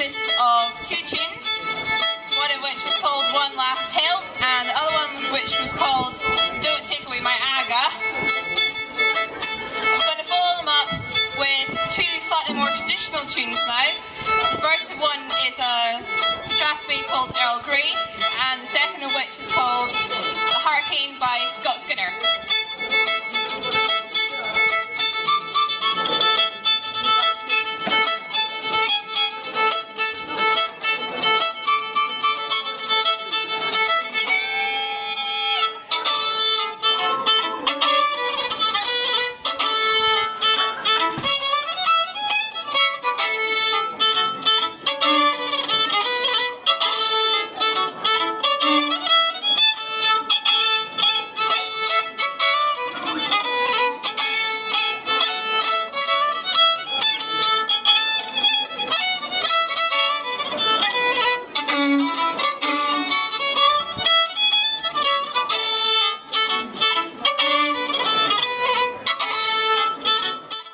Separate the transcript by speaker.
Speaker 1: consists of two tunes, one of which was called One Last Hill, and the other one which was called Don't Take Away My Aga. I'm going to follow them up with two slightly more traditional tunes now. The first one is a Strathspey called Earl Grey, and the second of which is called The Hurricane by Scott Skinner.